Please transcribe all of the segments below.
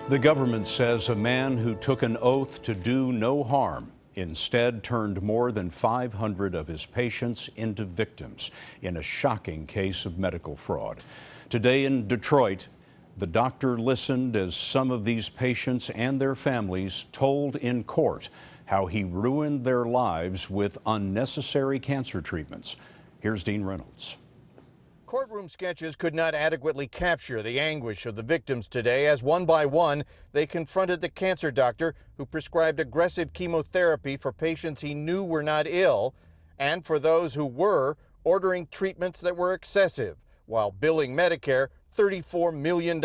The government says a man who took an oath to do no harm instead turned more than 500 of his patients into victims in a shocking case of medical fraud. Today in Detroit, the doctor listened as some of these patients and their families told in court how he ruined their lives with unnecessary cancer treatments. Here's Dean Reynolds. Courtroom sketches could not adequately capture the anguish of the victims today as one by one they confronted the cancer doctor who prescribed aggressive chemotherapy for patients he knew were not ill, and for those who were, ordering treatments that were excessive while billing Medicare $34 million.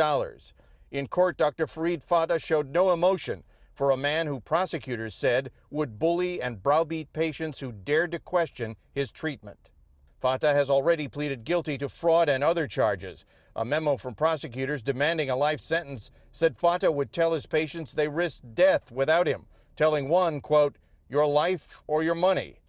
In court, Dr. Farid Fata showed no emotion for a man who prosecutors said would bully and browbeat patients who dared to question his treatment. Fata has already pleaded guilty to fraud and other charges. A memo from prosecutors demanding a life sentence said Fata would tell his patients they risked death without him, telling one, quote, "your life or your money."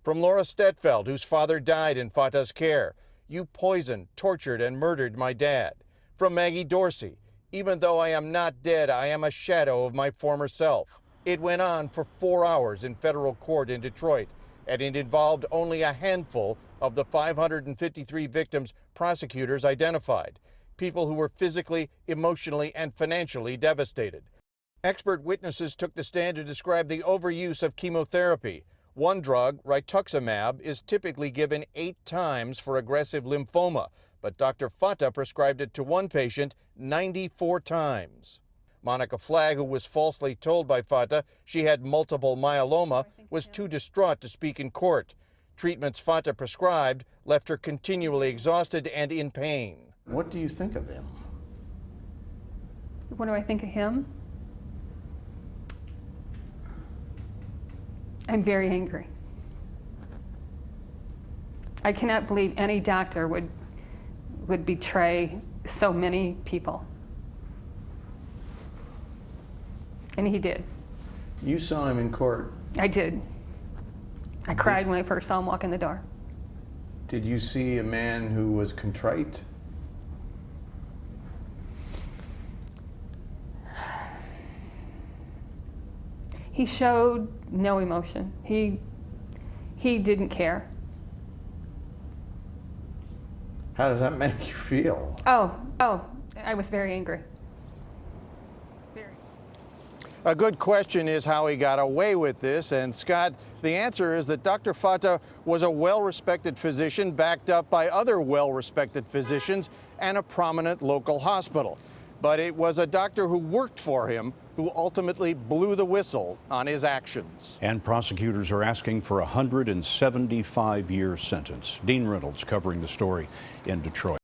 From Laura Stetfeld, whose father died in Fata's care, "you poisoned, tortured, and murdered my dad." From Maggie Dorsey, "even though I am not dead, I am a shadow of my former self." It went on for 4 hours in federal court in Detroit, and it involved only a handful of the 553 victims prosecutors identified, people who were physically, emotionally, and financially devastated. Expert witnesses took the stand to describe the overuse of chemotherapy. One drug, rituximab, is typically given 8 times for aggressive lymphoma, but Dr. Fata prescribed it to one patient 94 times. Monica Flagg, who was falsely told by Fata she had multiple myeloma, was too distraught to speak in court. Treatments Fata prescribed left her continually exhausted and in pain. What do you think of him? What do I think of him? I'm very angry. I cannot believe any doctor would betray so many people. And he did. You saw him in court. I did. I cried when I first saw him walk in the door. Did you see a man who was contrite? He showed no emotion. He didn't care. How does that make you feel? Oh, I was very angry. A good question is how he got away with this, and Scott, the answer is that Dr. Fata was a well-respected physician backed up by other well-respected physicians and a prominent local hospital. But it was a doctor who worked for him who ultimately blew the whistle on his actions. And prosecutors are asking for a 175-year sentence. Dean Reynolds covering the story in Detroit.